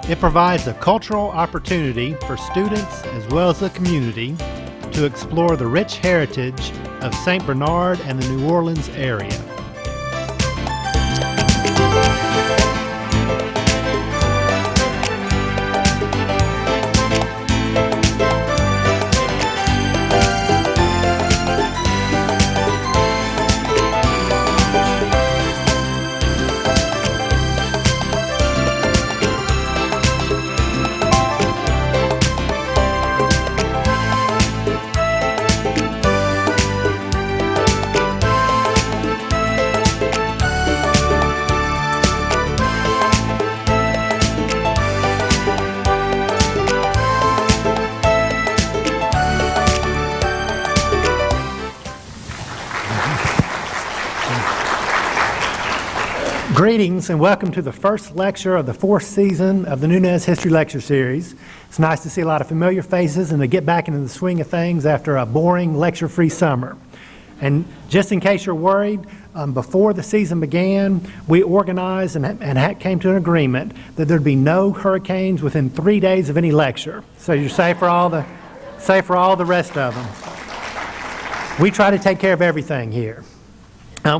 It provides a cultural opportunity for students as well as the community to explore the rich heritage of St. Bernard and the New Orleans area. Greetings and welcome to the first lecture of the fourth season of the Nunez History Lecture Series. It's nice to see a lot of familiar faces and to get back into the swing of things after a boring lecture-free summer. And just in case you're worried, before the season began, we organized and came to an agreement that there'd be no hurricanes within 3 days of any lecture. So you're safe for all the rest of them. We try to take care of everything here.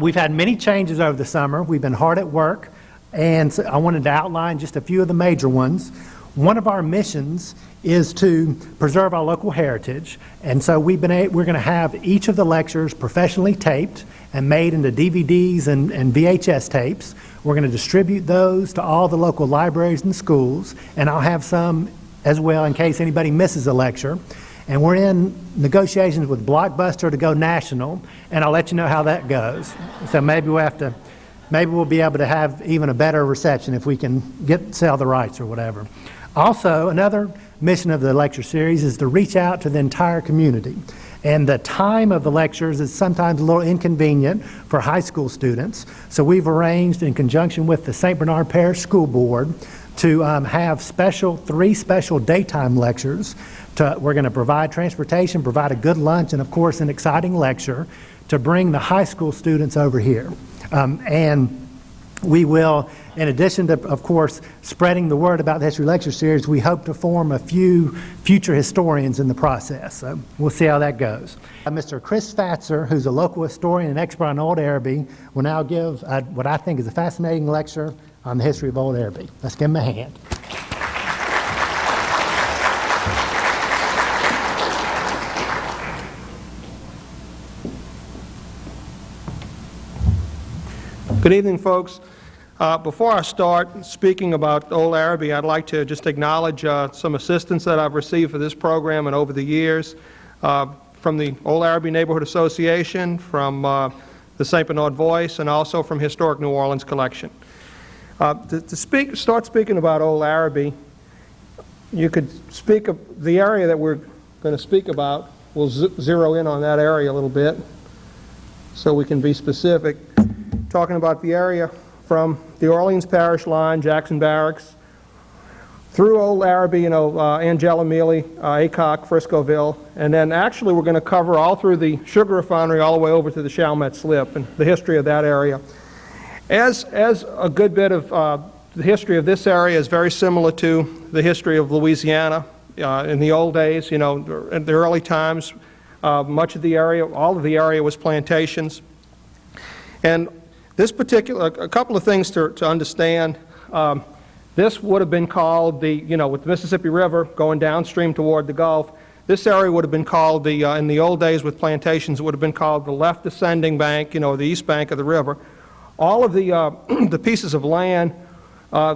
We've had many changes over the summer. We've been hard at work, and so I wanted to outline just a few of the major ones. One of our missions is to preserve our local heritage, and so we're going to have each of the lectures professionally taped and made into DVDs and VHS tapes. We're going to distribute those to all the local libraries and schools, and I'll have some as well in case anybody misses a lecture. And we're in negotiations with Blockbuster to go national, and I'll let you know how that goes. So maybe we'll be able to have even a better reception if we can sell the rights or whatever. Also, another mission of the lecture series is to reach out to the entire community. And the time of the lectures is sometimes a little inconvenient for high school students. So we've arranged in conjunction with the St. Bernard Parish School Board to have three special daytime lectures. We're going to provide transportation, provide a good lunch, and of course an exciting lecture to bring the high school students over here. And we will, in addition to, of course, spreading the word about the History Lecture Series, we hope to form a few future historians in the process. So we'll see how that goes. Mr. Chris Fatzer, who's a local historian and expert on Old Arabi, will now give what I think is a fascinating lecture on the history of Old Arabi. Let's give him a hand. Good evening, folks. Before I start speaking about Old Arabi, I'd like to just acknowledge some assistance that I've received for this program and over the years from the Old Arabi Neighborhood Association, from the St. Bernard Voice, and also from Historic New Orleans Collection. Start speaking about Old Arabi, you could speak of the area that we're going to speak about. We'll zero in on that area a little bit so we can be specific. Talking about the area from the Orleans Parish line, Jackson Barracks, through Old Arabi, Angela Mealy, Aycock, Friscoville, and then actually we're going to cover all through the sugar refinery all the way over to the Chalmette Slip and the history of that area. As a good bit of the history of this area is very similar to the history of Louisiana in the old days, in the early times, much of the area, all of the area was plantations. And this a couple of things to understand. This would have been called with the Mississippi River going downstream toward the Gulf, this area would have been called in the old days with plantations, it would have been called the left descending bank, the east bank of the river. All of the, the pieces of land,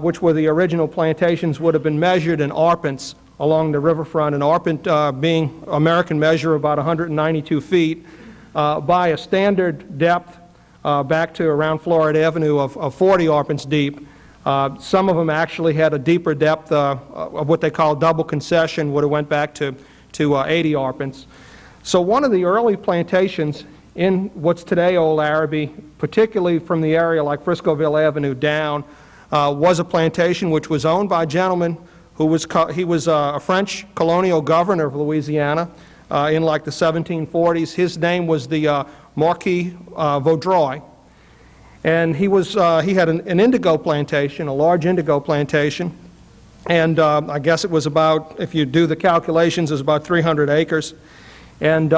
which were the original plantations, would have been measured in arpents along the riverfront, an arpent being American measure about 192 feet by a standard depth back to around Florida Avenue of 40 arpents deep. Some of them actually had a deeper depth of what they call double concession, would have went back to 80 arpents. So one of the early plantations in what's today Old Arabi, particularly from the area like Friscoville Avenue down, was a plantation which was owned by a gentleman who was a French colonial governor of Louisiana in like the 1740s. His name was the Marquis Vaudreuil. And he had an indigo plantation, a large indigo plantation, And I guess it was about, if you do the calculations, it was about 300 acres. And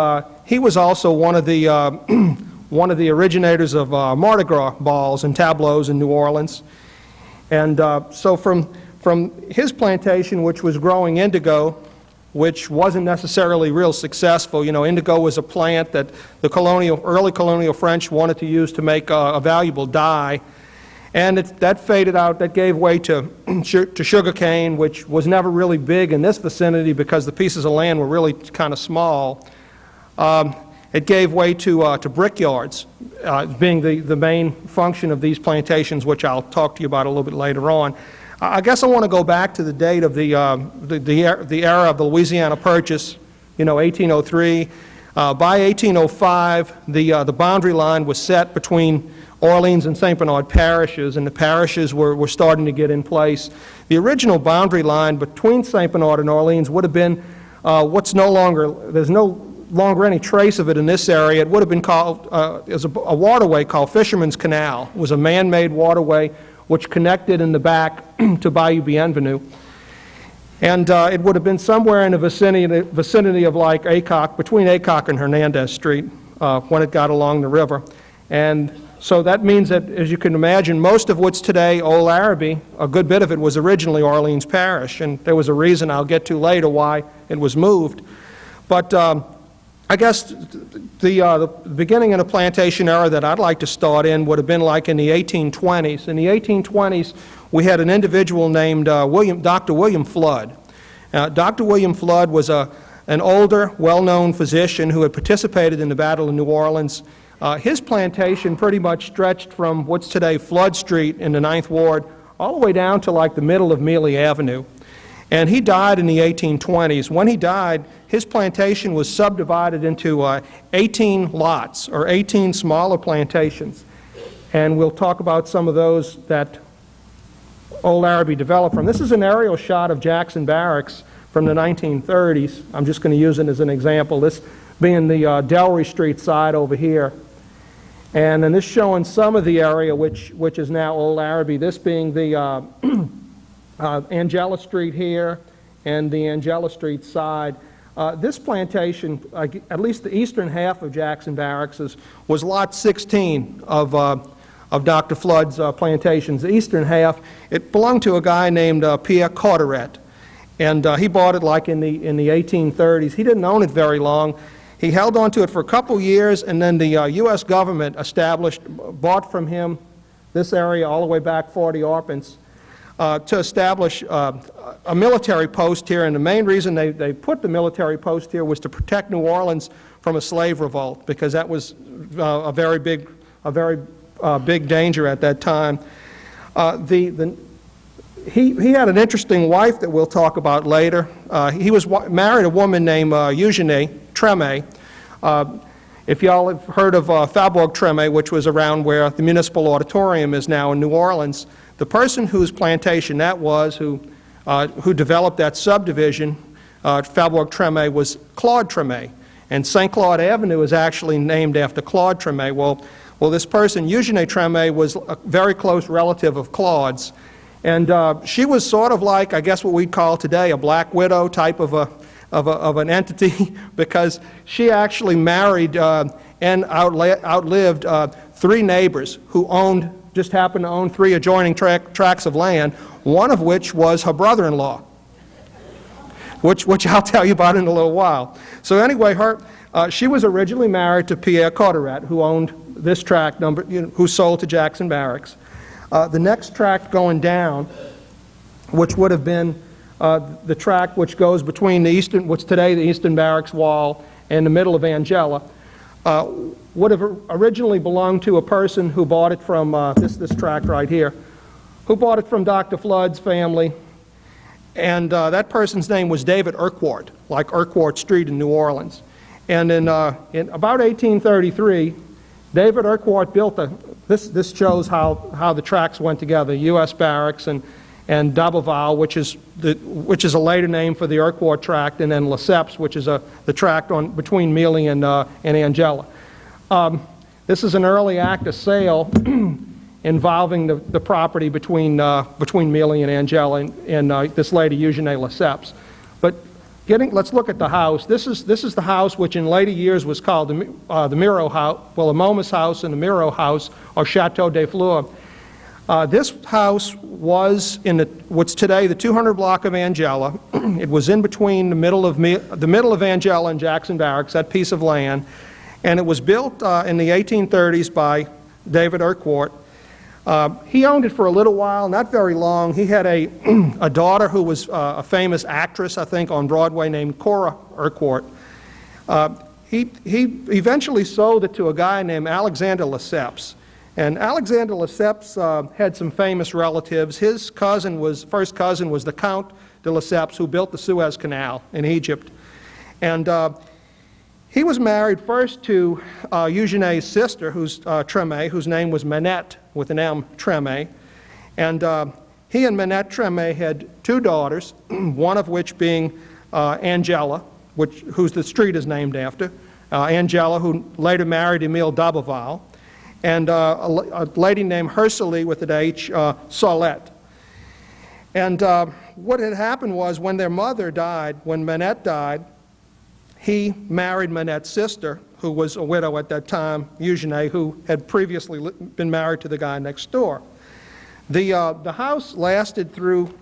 he was also one of the one of the originators of Mardi Gras balls and tableaux in New Orleans. And so from his plantation, which was growing indigo, which wasn't necessarily real successful. You know, indigo was a plant that the early colonial French wanted to use to make a valuable dye. And that faded out, that gave way to sugarcane, which was never really big in this vicinity because the pieces of land were really kind of small. It gave way to brickyards, being the main function of these plantations, which I'll talk to you about a little bit later on. I guess I want to go back to the date of the era of the Louisiana Purchase, you know, 1803. By 1805, the boundary line was set between Orleans and St. Bernard parishes, and the parishes were starting to get in place. The original boundary line between St. Bernard and Orleans would have been what's no longer, there's no longer any trace of it in this area. It would have been called, as a waterway called Fisherman's Canal. It was a man-made waterway which connected in the back to Bayou Bienvenue. And it would have been somewhere in the vicinity of like Aycock, between Aycock and Hernandez Street, when it got along the river. And so that means that, as you can imagine, most of what's today Old Arabi, a good bit of it was originally Orleans Parish, and there was a reason I'll get to later why it was moved. But I guess the beginning of the plantation era that I'd like to start in would have been like in the 1820s. In the 1820s, we had an individual named Dr. William Flood. Dr. William Flood was an older, well-known physician who had participated in the Battle of New Orleans. His plantation pretty much stretched from what's today Flood Street in the 9th Ward all the way down to like the middle of Mealy Avenue. And he died in the 1820s. When he died, his plantation was subdivided into 18 lots, or 18 smaller plantations. And we'll talk about some of those that Old Arabi developed from. This is an aerial shot of Jackson Barracks from the 1930s. I'm just going to use it as an example, this being the Delry Street side over here. And then this showing some of the area which is now Old Arabi, this being the Angela Street here and the Angela Street side. This plantation, at least the eastern half of Jackson Barracks, was lot 16 of Dr. Flood's plantations. The eastern half, it belonged to a guy named Pierre Carteret, and he bought it like in the 1830s. He didn't own it very long. He held on to it for a couple years, and then the U.S. government bought from him this area all the way back 40 arpents to establish a military post here. And the main reason they put the military post here was to protect New Orleans from a slave revolt, because that was a very big danger at that time. He had an interesting wife that we'll talk about later. He was married a woman named Eugenie Treme. If y'all have heard of Faubourg Treme, which was around where the Municipal Auditorium is now in New Orleans, the person whose plantation that was, who developed that subdivision, Faubourg Treme, was Claude Treme. And St. Claude Avenue is actually named after Claude Treme. Well, this person, Eugenie Treme, was a very close relative of Claude's. And she was sort of like, I guess what we'd call today, a black widow type of an entity, because she actually married and outlived three neighbors who just happened to own three adjoining tracts of land, one of which was her brother-in-law, which I'll tell you about in a little while. So anyway, she was originally married to Pierre Carteret, who owned this tract, who sold to Jackson Barracks. The next tract going down, which would have been the tract which goes between what's today the Eastern Barracks wall and the middle of Angela, would have originally belonged to a person who bought it from this tract right here, who bought it from Dr. Flood's family. And that person's name was David Urquhart, like Urquhart Street in New Orleans. And in about 1833, David Urquhart built this shows how the tracts went together, U.S. Barracks and d'Aberval, which is a later name for the Urquhart tract, and then Lesseps, which is the tract between Mealy and Angela. This is an early act of sale, involving the property between Mealy and Angela and this lady, Eugenie Lesseps. But let's look at the house. This is the house which in later years was called the Miro House, well, the Momus House and the Miro House, or Chateau des Fleurs. This house was in what's today the 200 block of Angela. It was in between the middle of Angela and Jackson Barracks, that piece of land, and it was built in the 1830s by David Urquhart. He owned it for a little while, not very long. He had a daughter who was a famous actress, I think, on Broadway named Cora Urquhart. He eventually sold it to a guy named Alexander Lesseps. And Alexander Lesseps had some famous relatives. His first cousin was the Count de Lesseps, who built the Suez Canal in Egypt. And he was married first to Eugenie's sister, Treme, whose name was Manette, with an M, Treme. And he and Manette Treme had two daughters, one of which being Angela, whose the street is named after, Angela, who later married Emile d'Aberval, and a lady named Hercule with an H, Saulette. And what had happened was when their mother died, when Manette died, he married Manette's sister, who was a widow at that time, Eugenie, who had previously been married to the guy next door. The house lasted through,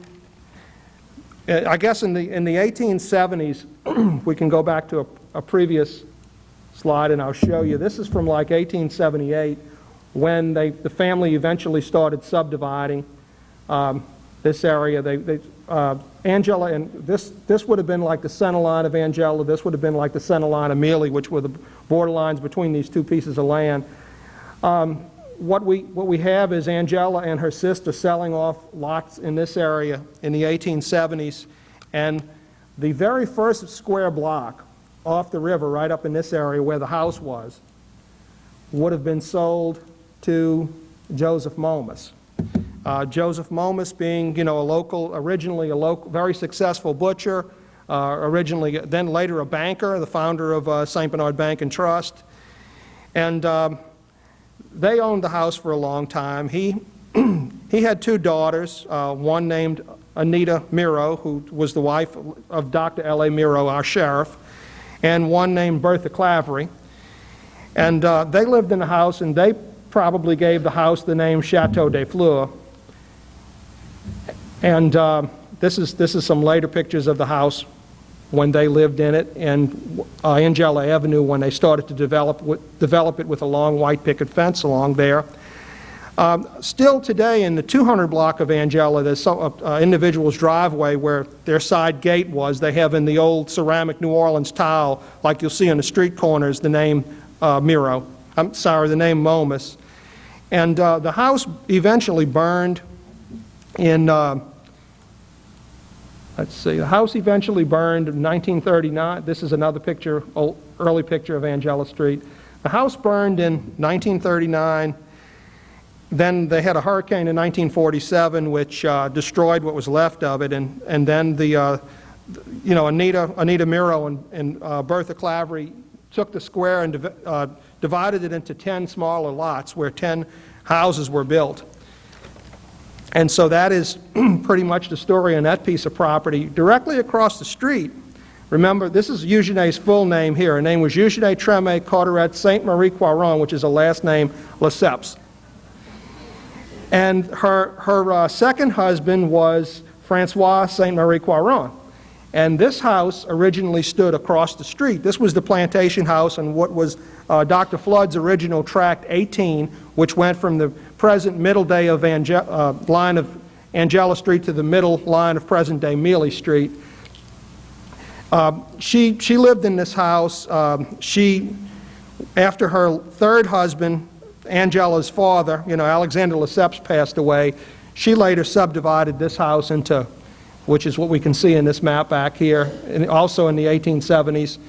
I guess in the 1870s, we can go back to a previous slide and I'll show you. This is from like 1878 when the family eventually started subdividing this area. Angela, and this would have been like the center line of Angela, this would have been like the center line of Mealy, which were the borderlines between these two pieces of land. What we have is Angela and her sister selling off lots in this area in the 1870s, and the very first square block off the river, right up in this area where the house was, would have been sold to Joseph Momus. Joseph Momus being, originally a local, very successful butcher, then later a banker, the founder of St. Bernard Bank and Trust. And they owned the house for a long time. He had two daughters, one named Anita Miro, who was the wife of Dr. L.A. Miro, our sheriff, and one named Bertha Clavery. And they lived in the house, and they probably gave the house the name Chateau des Fleurs. And this is some later pictures of the house when they lived in it, and Angela Avenue when they started to develop it with a long white picket fence along there. Still today in the 200 block of Angela, there's some individual's driveway where their side gate was. They have in the old ceramic New Orleans tile, like you'll see on the street corners, the name the name Momus. And the house eventually burned in, the house eventually burned in 1939. This is another picture, early picture of Angela Street. The house burned in 1939. Then they had a hurricane in 1947, which destroyed what was left of it, and then Anita Miro and Bertha Clavery took the square and divided it into 10 smaller lots where 10 houses were built. And so that is pretty much the story on that piece of property. Directly across the street, remember, this is Eugenie's full name here. Her name was Eugenie Treme Carteret Saint Marie Quarron, which is a last name, Lesseps. And her second husband was Francois Saint Marie Quarron. And this house originally stood across the street. This was the plantation house and what was Dr. Flood's original Tract 18, which went from the present middle day of line of Angela Street to the middle line of present-day Mealy Street. She lived in this house. After her third husband, Angela's father, Alexander Lesseps, passed away, she later subdivided this house into, which is what we can see in this map back here, and also in the 1870s,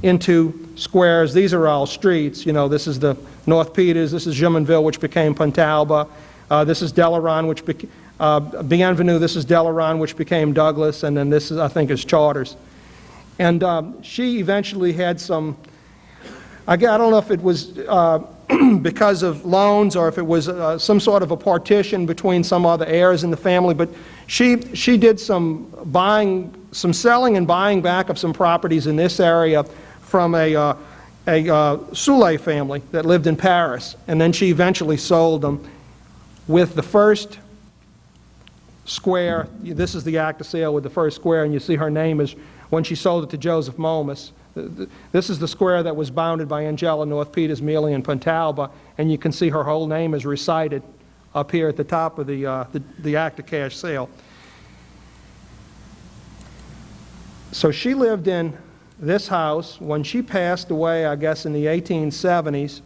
into squares. These are all streets. This is the North Peters, this is Jumonville, which became Pontalba. This is Delaron, which became Bienvenue, this is Delaron, which became Douglas, and then this is, I think, is Charters. And she eventually had some, I don't know if it was because of loans or if it was some sort of a partition between some other heirs in the family, but she did some selling and buying back of some properties in this area from a Soule family that lived in Paris, and then she eventually sold them with the first square. This is the act of sale with the first square, and you see her name is when she sold it to Joseph Momus. This is the square that was bounded by Angela, North Peters, Mealy, and Pontalba, and you can see her whole name is recited up here at the top of the act of cash sale. So she lived in this house. When she passed away, I guess in the 1870s,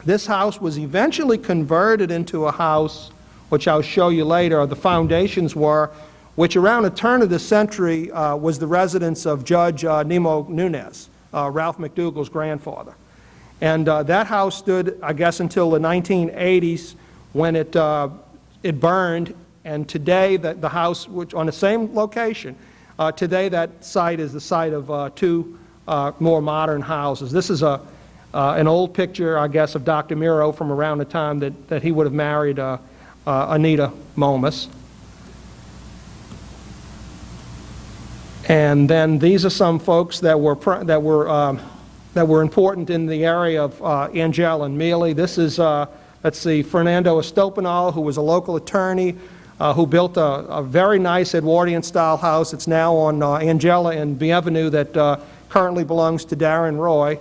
this house was eventually converted into a house, which I'll show you later, the foundations were, which around the turn of the century was the residence of Judge Nemo Nunez, Ralph McDougall's grandfather. And that house stood, I guess, until the 1980s when it burned, and today the house, which on the same location, today that site is the site of two more modern houses. This is an old picture, I guess, of Dr. Miro from around the time that he would have married Anita Momus. And then these are some folks that were important in the area of Angela and Mealy. This is, let's see, Fernando Estopanol, who was a local attorney, who built a very nice Edwardian-style house. It's now on Angela and Bienvenue that currently belongs to Darren Roy.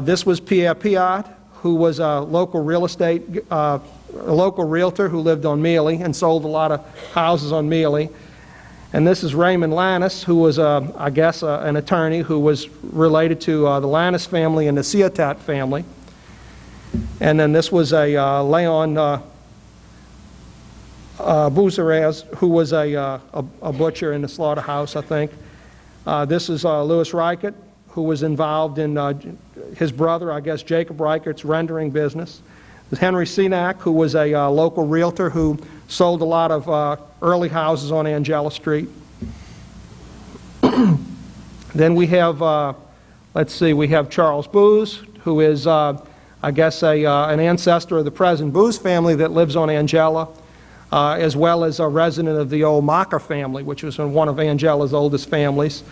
This was Pierre Piat, who was a local local realtor who lived on Mealy and sold a lot of houses on Mealy. And this is Raymond Lannis, who was, I guess, an attorney who was related to the Lannis family and the Ciotat family. And then this was a Leon Bouzeres, who was a butcher in the slaughterhouse, I think. This is Louis Reichert, who was involved in his brother, I guess, Jacob Reichert's rendering business. There's Henry Senac, who was a local realtor who sold a lot of early houses on Angela Street. Then we have, let's see, we have Charles Booz, who is, I guess, an ancestor of the present Booz family that lives on Angela, as well as a resident of the old Mocker family, which was one of Angela's oldest families.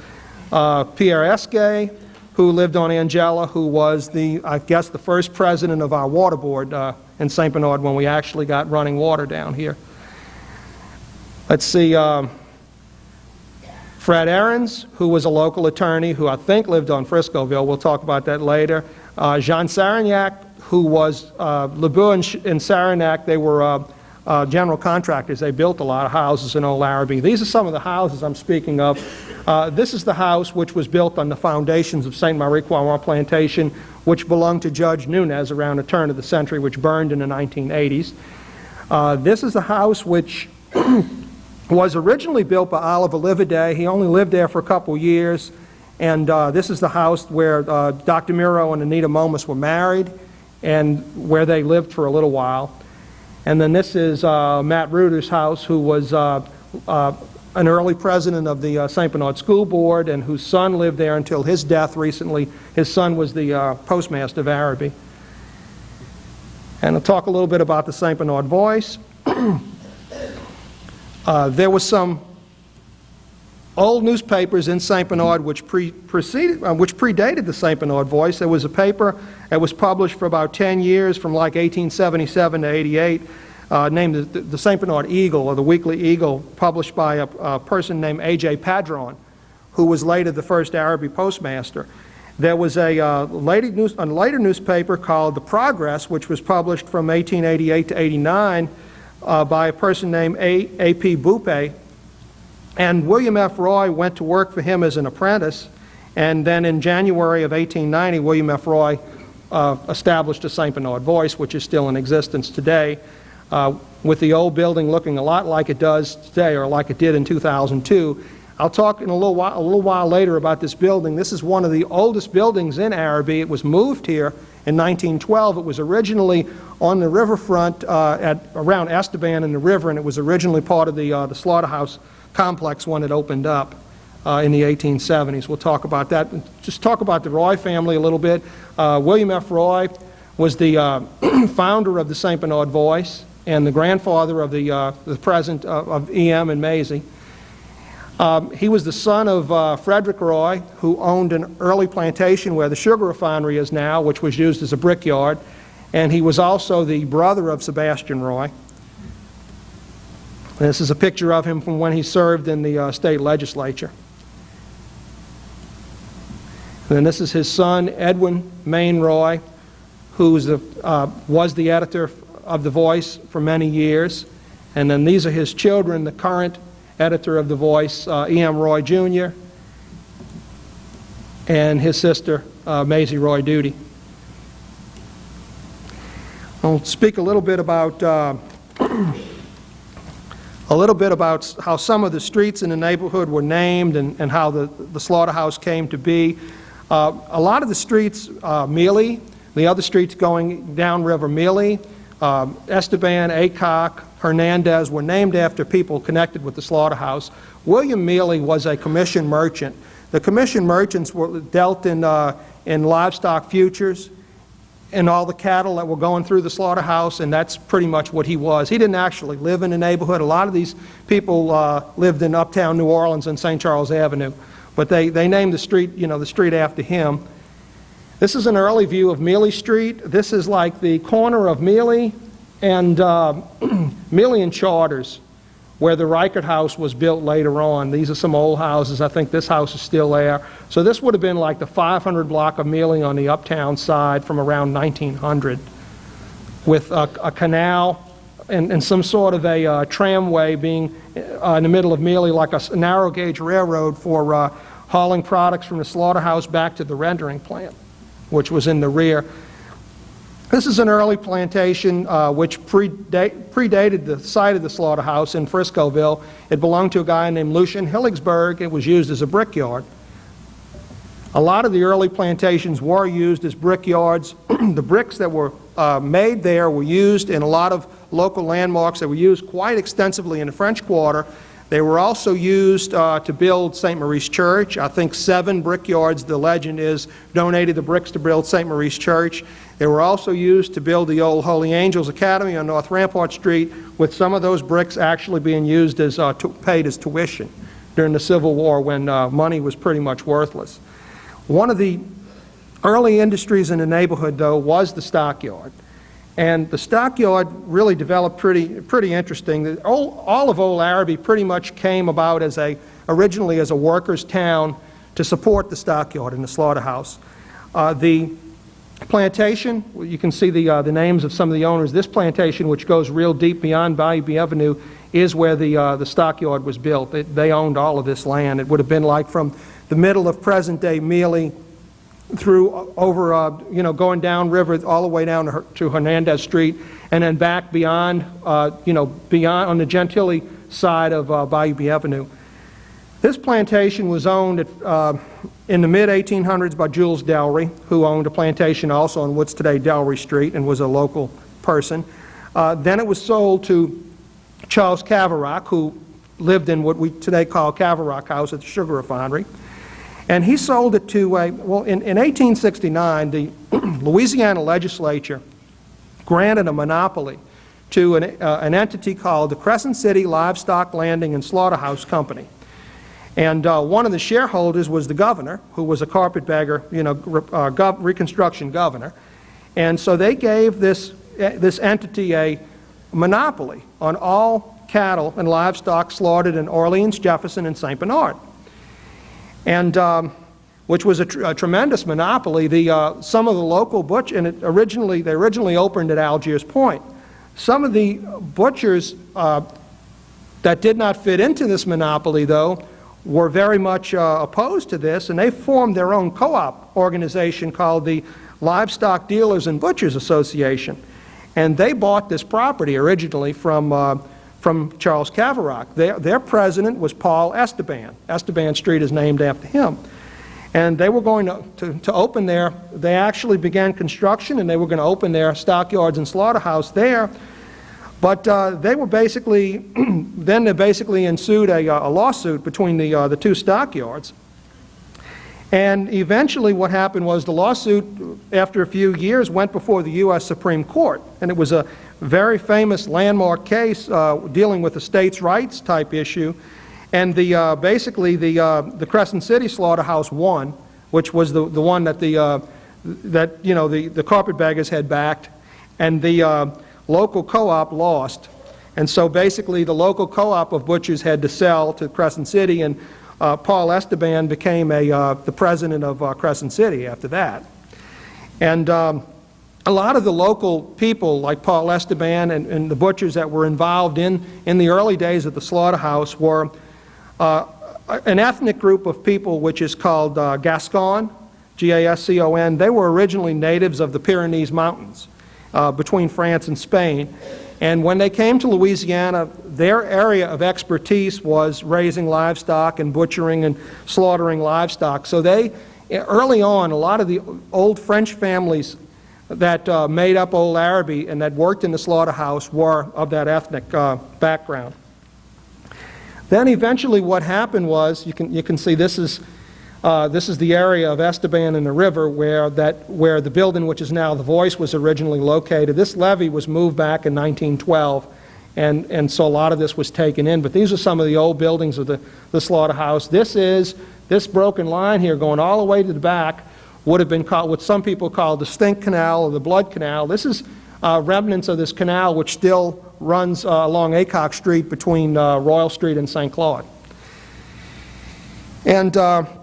Pierre Esquet, who lived on Angela, who was I guess, the first president of our water board in St. Bernard when we actually got running water down here. Let's see, Fred Ahrens, who was a local attorney who I think lived on Friscoville. We'll talk about that later. Jean Sarignac, who was Lebeau and Sarignac, they were general contractors. They built a lot of houses in Old Arabi. These are some of the houses I'm speaking of. This is the house which was built on the foundations of St. Marie Croix Plantation, which belonged to Judge Nunez around the turn of the century, which burned in the 1980s. This is the house which was originally built by Oliver Liverday. He only lived there for a couple years. And this is the house where Dr. Miro and Anita Momus were married and where they lived for a little while. And then this is Matt Reuter's house, who was an early president of the St. Bernard School Board and whose son lived there until his death recently. His son was the postmaster of Arabi. And I'll talk a little bit about the St. Bernard Voice. There was some old newspapers in St. Bernard which predated the St. Bernard Voice. There was a paper that was published for about 10 years from like 1877 to 88 named the St. Bernard Eagle, or the Weekly Eagle, published by a person named A.J. Padron, who was later the first Arabi postmaster. There was a later newspaper called The Progress, which was published from 1888 to 89 by a person named A.P. Boupe. And William F. Roy went to work for him as an apprentice, and then in January of 1890, William F. Roy established the St. Bernard Voice, which is still in existence today, with the old building looking a lot like it does today, or like it did in 2002. I'll talk in a little while later about this building. This is one of the oldest buildings in Arabi. It was moved here in 1912. It was originally on the riverfront around Esteban in the river, and it was originally part of the slaughterhouse complex when it opened up in the 1870s. We'll talk about that. Just talk about the Roy family a little bit. William F. Roy was the founder of the St. Bernard Voice and the grandfather of the present of E.M. and Maisie. He was the son of Frederick Roy, who owned an early plantation where the sugar refinery is now, which was used as a brickyard, and he was also the brother of Sebastian Roy. This is a picture of him from when he served in the state legislature. And then this is his son, Edwin Main Roy, who was the editor of The Voice for many years. And then these are his children, the current editor of The Voice, E.M. Roy Jr., and his sister, Maisie Roy Duty. I'll speak a little bit about how some of the streets in the neighborhood were named and how the slaughterhouse came to be. A lot of the streets, Mealy, the other streets going downriver, Mealy, Esteban, Aycock, Hernandez, were named after people connected with the slaughterhouse. William Mealy was a commission merchant. The commission merchants dealt in livestock futures and all the cattle that were going through the slaughterhouse, and that's pretty much what he was. He didn't actually live in the neighborhood. A lot of these people lived in uptown New Orleans on St. Charles Avenue, but they named the street, the street after him. This is an early view of Mealy Street. This is like the corner of Mealy and Mealy and Charters, where the Reichert House was built later on. These are some old houses. I think this house is still there. So this would have been like the 500 block of Mealy on the uptown side from around 1900, with a canal and some sort of a tramway being in the middle of Mealy, like a narrow gauge railroad for hauling products from the slaughterhouse back to the rendering plant, which was in the rear. This is an early plantation which predated the site of the slaughterhouse in Friscoville. It belonged to a guy named Lucian Hilligsburg. It was used as a brickyard. A lot of the early plantations were used as brickyards. The bricks that were made there were used in a lot of local landmarks. They were used quite extensively in the French Quarter. They were also used to build St. Maurice Church. I think 7 brickyards, the legend is, donated the bricks to build St. Maurice Church. They were also used to build the old Holy Angels Academy on North Rampart Street, with some of those bricks actually being used as paid as tuition during the Civil War, when money was pretty much worthless. One of the early industries in the neighborhood, though, was the stockyard. And the stockyard really developed pretty interesting. All of Old Arabi pretty much came about originally as a workers' town to support the stockyard and the slaughterhouse. The plantation, you can see the names of some of the owners. This plantation, which goes real deep beyond Bayou Avenue, is where the stockyard was built. They owned all of this land. It would have been like from the middle of present-day Mealy through over, going down river all the way down to Hernandez Street, and then back beyond, beyond on the Gentilly side of Bayou Avenue. This plantation was owned in the mid-1800s by Jules Delry, who owned a plantation also on what's today Delry Street and was a local person. Then it was sold to Charles Cavarack, who lived in what we today call Cavarack House at the sugar refinery. And he sold it to in 1869, the Louisiana legislature granted a monopoly to an entity called the Crescent City Livestock Landing and Slaughterhouse Company. And one of the shareholders was the governor, who was a carpetbagger, Reconstruction governor. And so they gave this entity a monopoly on all cattle and livestock slaughtered in Orleans, Jefferson, and St. Bernard. And which was a tremendous monopoly. Some of the local butchers, and they originally opened at Algiers Point. Some of the butchers that did not fit into this monopoly, though, were very much opposed to this, and they formed their own co-op organization called the Livestock Dealers and Butchers Association. And they bought this property originally from Charles Cavarack. Their president was Paul Esteban. Esteban Street is named after him. And they were going to open they actually began construction, and they were going to open their stockyards and slaughterhouse there. But they were basically, then there basically ensued a lawsuit between the two stockyards. And eventually what happened was the lawsuit, after a few years, went before the U.S. Supreme Court. And it was a very famous landmark case dealing with a states' rights type issue. And basically the Crescent City slaughterhouse won, which was the one that the carpetbaggers had backed, and the local co-op lost. And so basically the local co-op of butchers had to sell to Crescent City, and Paul Esteban became the president of Crescent City after that. And a lot of the local people, like Paul Esteban and the butchers that were involved in the early days of the slaughterhouse, were an ethnic group of people which is called Gascon, G-A-S-C-O-N. They were originally natives of the Pyrenees Mountains between France and Spain. And when they came to Louisiana, their area of expertise was raising livestock and butchering and slaughtering livestock. So they, early on, a lot of the old French families that made up Old Arabi and that worked in the slaughterhouse were of that ethnic background. Then eventually what happened was, you can see this is the area of Esteban and the river where the building, which is now the Voice, was originally located. This levee was moved back in 1912, and so a lot of this was taken in. But these are some of the old buildings of the slaughterhouse. This broken line here going all the way to the back would have been called, what some people call the Stink Canal or the Blood Canal. This is remnants of this canal which still runs along Aycock Street between Royal Street and St. Claude. And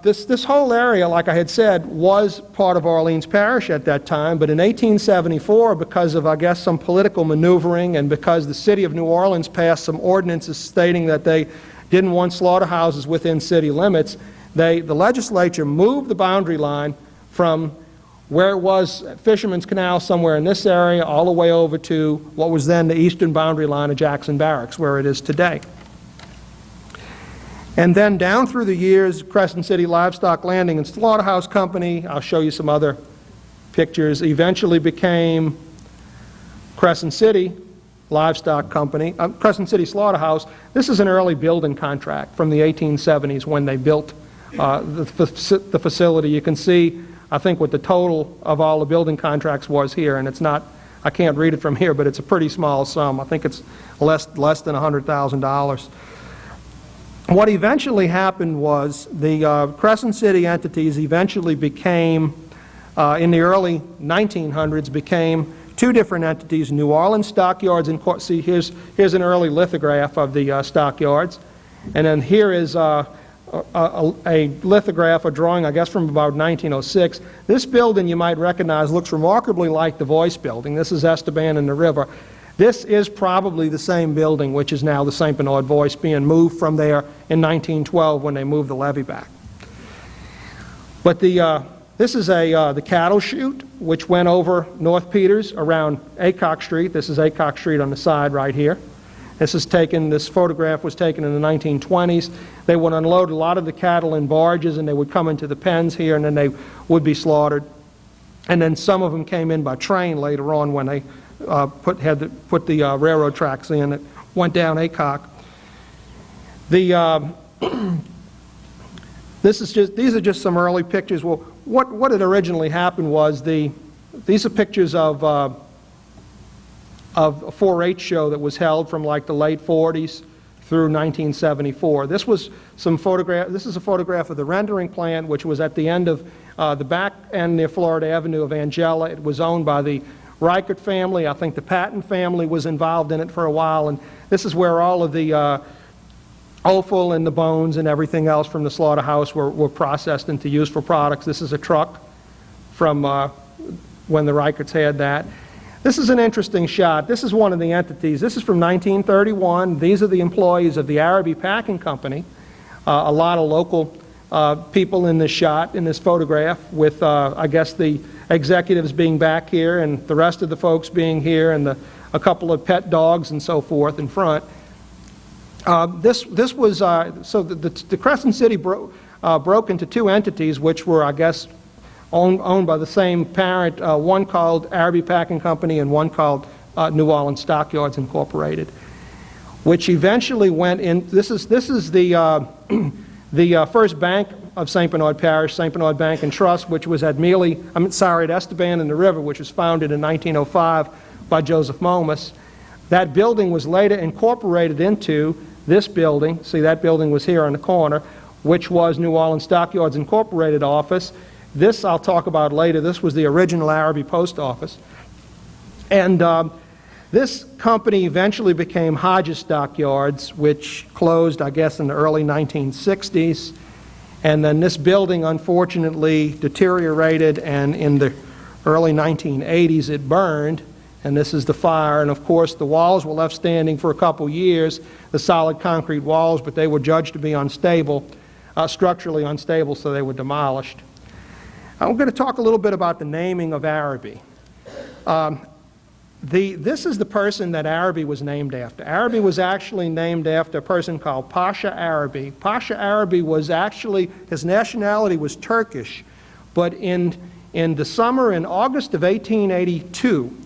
this whole area, like I had said, was part of Orleans Parish at that time, but in 1874, because of, I guess, some political maneuvering and because the city of New Orleans passed some ordinances stating that they didn't want slaughterhouses within city limits, the legislature moved the boundary line from where it was Fisherman's Canal, somewhere in this area, all the way over to what was then the eastern boundary line of Jackson Barracks, where it is today. And then down through the years, Crescent City Livestock Landing and Slaughterhouse Company, I'll show you some other pictures, eventually became Crescent City Livestock Company, Crescent City Slaughterhouse. This is an early building contract from the 1870s when they built the facility. You can see, I think, what the total of all the building contracts was here, and it's not, I can't read it from here, but it's a pretty small sum. I think it's less than $100,000. What eventually happened was the Crescent City entities eventually became, in the early 1900s, became two different entities, New Orleans Stockyards and, see, here's an early lithograph of the stockyards, and then here is a lithograph, a drawing, I guess, from about 1906. This building, you might recognize, looks remarkably like the Voice building. This is Esteban and the river. This is probably the same building, which is now the St. Bernard Voice, being moved from there in 1912 when they moved the levee back. But this is the cattle chute, which went over North Peters around Aycock Street. This is Aycock Street on the side right here. This photograph was taken in the 1920s. They would unload a lot of the cattle in barges, and they would come into the pens here, and then they would be slaughtered. And then some of them came in by train later on when they had to put the railroad tracks in that went down Aycock. These are just some early pictures. Well, what had originally happened was these are pictures of a 4-H show that was held from like the late 40s through 1974. This is a photograph of the rendering plant, which was at the end of the back end near Florida Avenue of Angela. It was owned by the Reichert family. I think the Patton family was involved in it for a while, and this is where all of the offal and the bones and everything else from the slaughterhouse were processed into useful products. This is a truck from when the Reicherts had that. This is an interesting shot. This is one of the entities. This is from 1931. These are the employees of the Arabi Packing Company. A lot of local people in this shot, in this photograph, with I guess the executives being back here and the rest of the folks being here, and a couple of pet dogs and so forth in front. This was so the Crescent City broke into two entities, which were, I guess, owned by the same parent. One called Arabi Packing Company and one called New Orleans Stockyards Incorporated, which eventually went in. This is the the first bank of St. Bernard Parish, St. Bernard Bank and Trust, which was at at Esteban in the River, which was founded in 1905 by Joseph Momus. That building was later incorporated into this building. See, that building was here on the corner, which was New Orleans Stockyards Incorporated office. This I'll talk about later. This was the original Arabi post office. And this company eventually became Hodges Stockyards, which closed, I guess, in the early 1960s. And then this building, unfortunately, deteriorated, and in the early 1980s it burned. And this is the fire. And of course, the walls were left standing for a couple years, the solid concrete walls, but they were judged to be unstable, structurally unstable, so they were demolished. I'm going to talk a little bit about the naming of Arabi. This is the person that Arabi was named after. Arabi was actually named after a person called Pasha Arabi. Pasha Arabi was actually, his nationality was Turkish, but in the summer, in August of 1882,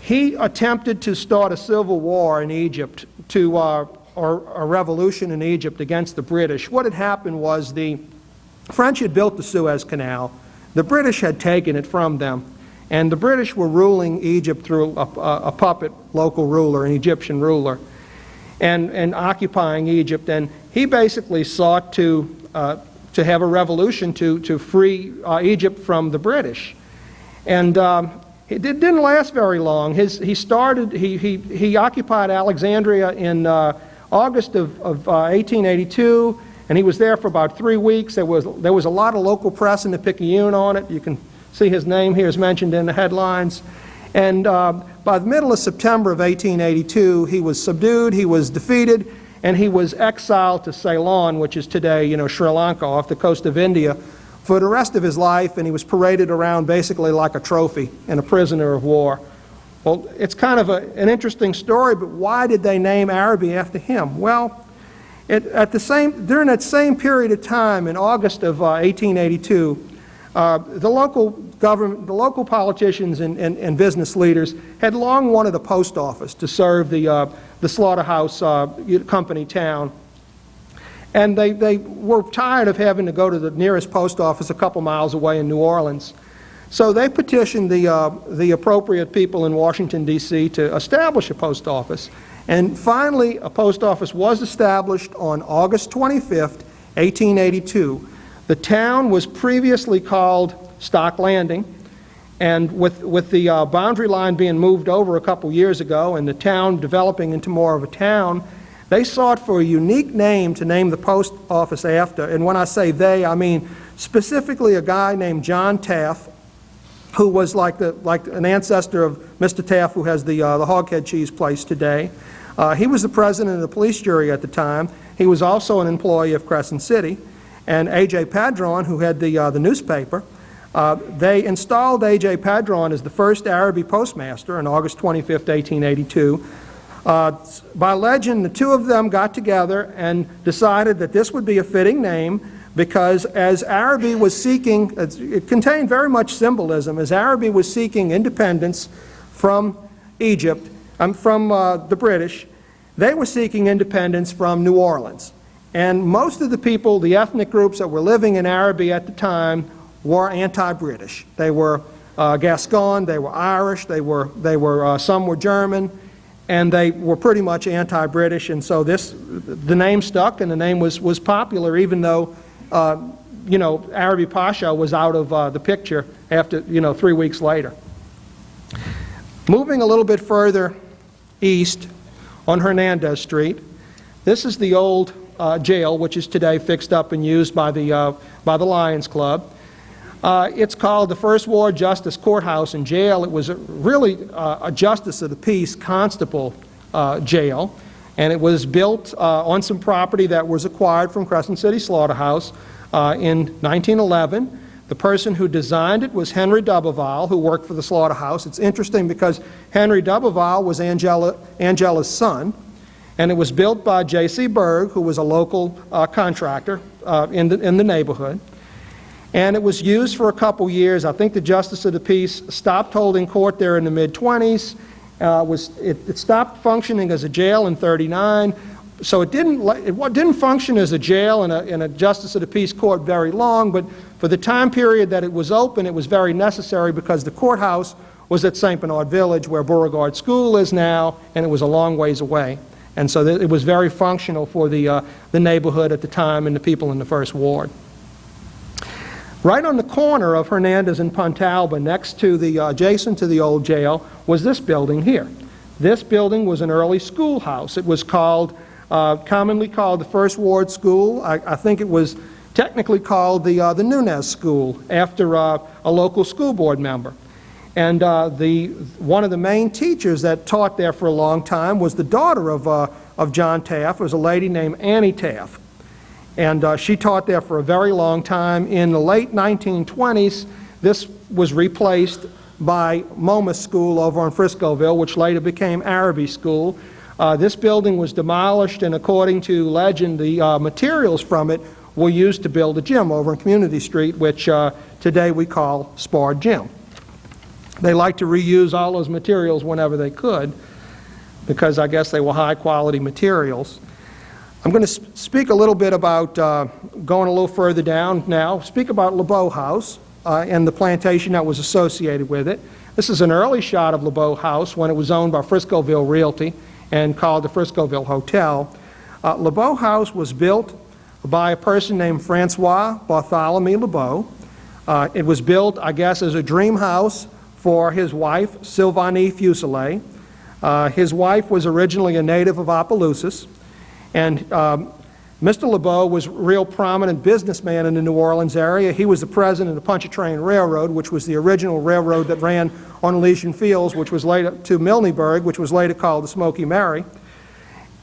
he attempted to start a civil war in Egypt, or a revolution in Egypt against the British. What had happened was the French had built the Suez Canal. The British had taken it from them. And the British were ruling Egypt through a puppet local ruler, an Egyptian ruler, and occupying Egypt. And he basically sought to have a revolution to free Egypt from the British. And it didn't last very long. He occupied Alexandria in August of 1882, and he was there for about 3 weeks. There was a lot of local press in the Picayune on it. You can see his name here is mentioned in the headlines. And by the middle of September of 1882, he was subdued, he was defeated, and he was exiled to Ceylon, which is today, Sri Lanka, off the coast of India, for the rest of his life, and he was paraded around basically like a trophy and a prisoner of war. Well, it's kind of an interesting story, but why did they name Arabi after him? Well, during that same period of time, in August of 1882, the local government, the local politicians and business leaders had long wanted a post office to serve the slaughterhouse company town. And they were tired of having to go to the nearest post office a couple miles away in New Orleans. So they petitioned the appropriate people in Washington, D.C. to establish a post office. And finally, a post office was established on August 25th, 1882. The town was previously called Stock Landing, and with the boundary line being moved over a couple years ago and the town developing into more of a town, they sought for a unique name to name the post office after. And when I say they, I mean specifically a guy named John Taft, who was like an ancestor of Mr. Taft, who has the Hoghead Cheese place today. He was the president of the police jury at the time. He was also an employee of Crescent City. And A.J. Padron, who had the newspaper, they installed A.J. Padron as the first Arabi postmaster on August 25th, 1882. By legend, the two of them got together and decided that this would be a fitting name because as Arabi was seeking, it contained very much symbolism, as Arabi was seeking independence from Egypt, from the British, they were seeking independence from New Orleans. And most of the people, the ethnic groups that were living in Arabi at the time, were anti-British. They were Gascon, they were Irish, some were German, and they were pretty much anti-British. And so the name stuck, and the name was popular, even though Arabi Pasha was out of the picture after 3 weeks later. Moving a little bit further east on Hernandez Street, this is the old jail, which is today fixed up and used by the Lions Club. It's called the First Ward Justice Courthouse and Jail. It was really a justice of the peace constable jail, and it was built on some property that was acquired from Crescent City Slaughterhouse in 1911. The person who designed it was Henry D'Aberval, who worked for the slaughterhouse. It's interesting because Henry D'Aberval was Angela's son, and it was built by J.C. Berg, who was a local contractor in the neighborhood. And it was used for a couple years. I think the Justice of the Peace stopped holding court there in the mid-20s. It stopped functioning as a jail in 1939. So it didn't function as a jail and a justice of the peace court very long, but for the time period that it was open, it was very necessary because the courthouse was at St. Bernard Village, where Beauregard School is now, and it was a long ways away. And so it was very functional for the neighborhood at the time and the people in the First Ward. Right on the corner of Hernandez and Pontalba, next to adjacent to the old jail, was this building here. This building was an early schoolhouse. It was commonly called the First Ward School. I think it was technically called the Nunez School, after a local school board member. And one of the main teachers that taught there for a long time was the daughter of John Taft. It was a lady named Annie Taft. And she taught there for a very long time. In the late 1920s, this was replaced by Momus School over in Friscoville, which later became Arabi School. This building was demolished, and according to legend, the materials from it were used to build a gym over in Community Street, which today we call Spar Gym. They liked to reuse all those materials whenever they could, because I guess they were high-quality materials. I'm going to speak a little bit about, going a little further down now, speak about LeBeau House and the plantation that was associated with it. This is an early shot of LeBeau House when it was owned by Friscoville Realty and called the Friscoville Hotel. LeBeau House was built by a person named Francois Bartholomew LeBeau. It was built, I guess, as a dream house for his wife, Sylvanie Fuselier. His wife was originally a native of Opelousas, and Mr. LeBeau was a real prominent businessman in the New Orleans area. He was the president of the Pontchartrain Railroad, which was the original railroad that ran on Elysian Fields, which was later to Milneburg, which was later called the Smoky Mary.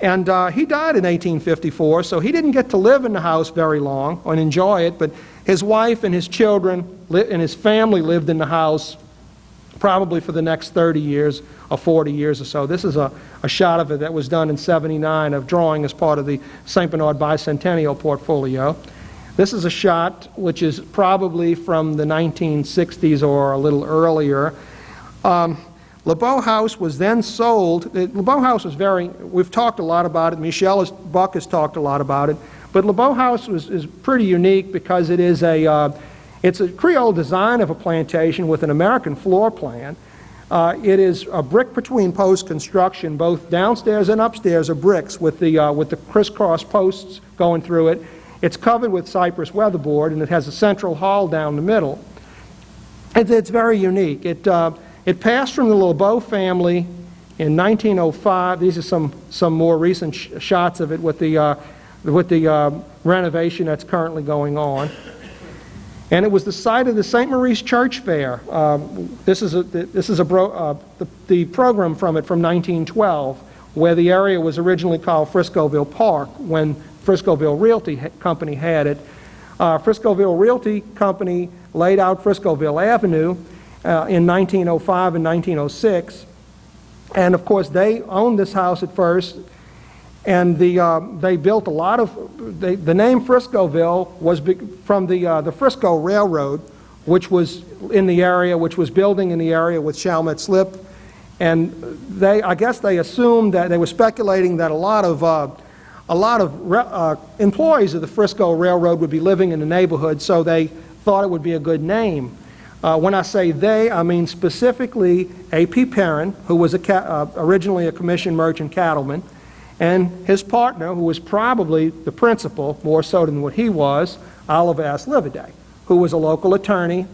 And he died in 1854, so he didn't get to live in the house very long and enjoy it, but his wife and his children and his family lived in the house probably for the next 30 years or 40 years or so. This is a shot of it that was done in '79 of drawing as part of the St. Bernard Bicentennial portfolio. This is a shot which is probably from the 1960s or a little earlier. LeBeau House was then sold. LeBeau House was we've talked a lot about it. Michelle Buck has talked a lot about it. But LeBeau House is pretty unique because it is it's a Creole design of a plantation with an American floor plan. It is a brick between post construction. Both downstairs and upstairs are bricks with the crisscross posts going through it. It's covered with cypress weatherboard, and it has a central hall down the middle. It's very unique. It passed from the LeBeau family in 1905. These are some more recent shots of it with the renovation that's currently going on. And it was the site of the St. Maurice Church Fair. This is the program from it from 1912, where the area was originally called Friscoville Park when Friscoville Realty Company had it. Friscoville Realty Company laid out Friscoville Avenue in 1905 and 1906, and of course they owned this house at first. And they built a lot of, the name Friscoville was from the Frisco Railroad, which was in the area, which was building in the area with Chalmette Slip. And I guess they assumed that, they were speculating that a lot of employees of the Frisco Railroad would be living in the neighborhood, so they thought it would be a good name. When I say they, I mean specifically A.P. Perrin, who was originally a commissioned merchant cattleman, and his partner, who was probably the principal, more so than what he was, Oliver S. Liverday, who was a local attorney,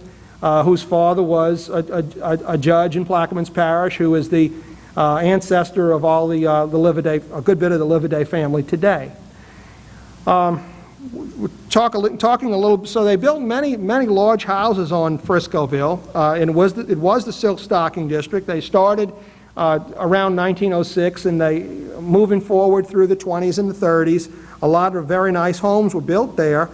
whose father was a judge in Plaquemines Parish, who is the ancestor of all the Liverday, a good bit of the Liverday family today. Talking a little, so they built many large houses on Friscoville, and it was the silk stocking district. They started around 1906, and they moving forward through the 20s and the 30s. A lot of very nice homes were built there.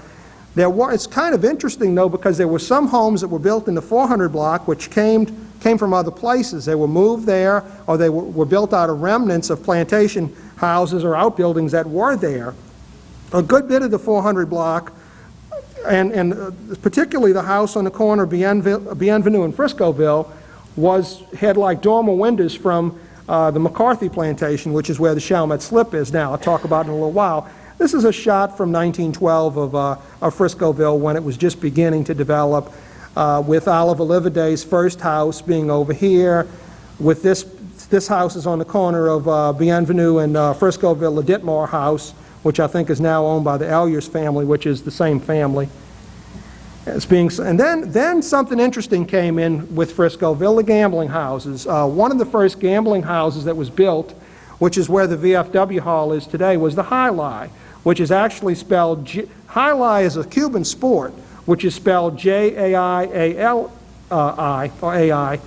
It's kind of interesting, though, because there were some homes that were built in the 400 block which came from other places. They were moved there, or they were built out of remnants of plantation houses or outbuildings that were there. A good bit of the 400 block, and particularly the house on the corner of Bienvenue and Friscoville, had like dormer windows from the McCarthy plantation, which is where the Chalmette Slip is now. I'll talk about it in a little while. This is a shot from 1912 of Friscoville when it was just beginning to develop, with Oliver Liveday's first house being over here, with this house is on the corner of Bienvenue and Friscoville, the Ditmar House, which I think is now owned by the Elyers family, which is the same family. And then something interesting came in with Friscoville, the gambling houses. One of the first gambling houses that was built, which is where the VFW Hall is today, was the Jai-Alai, which is actually spelled, Jai-Alai is a Cuban sport, which is spelled Jaiali, or AI.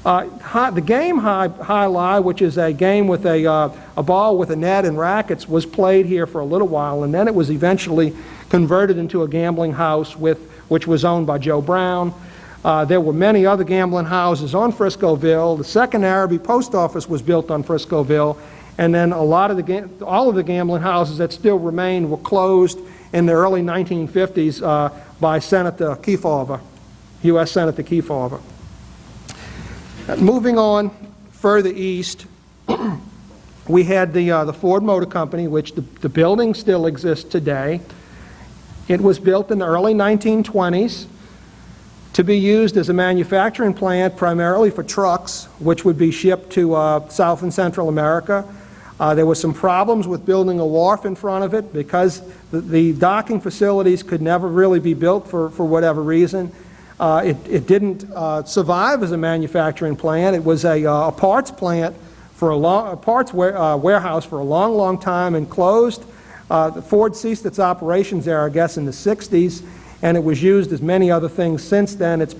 The game Jai-Alai, which is a game with a ball with a net and rackets, was played here for a little while, and then it was eventually converted into a gambling house which was owned by Joe Brown. There were many other gambling houses on Friscoville. The second Arabi post office was built on Friscoville, and then all of the gambling houses that still remain were closed in the early 1950s by Senator Kefauver, U.S. Senator Kefauver. Moving on further east, we had the Ford Motor Company, which the building still exists today. It was built in the early 1920s to be used as a manufacturing plant primarily for trucks, which would be shipped to South and Central America. There were some problems with building a wharf in front of it because the docking facilities could never really be built for whatever reason. It didn't survive as a manufacturing plant. It was a parts plant for a parts warehouse for a long, long time and closed. Ford ceased its operations there, I guess, in the 60s, and it was used as many other things since then. It's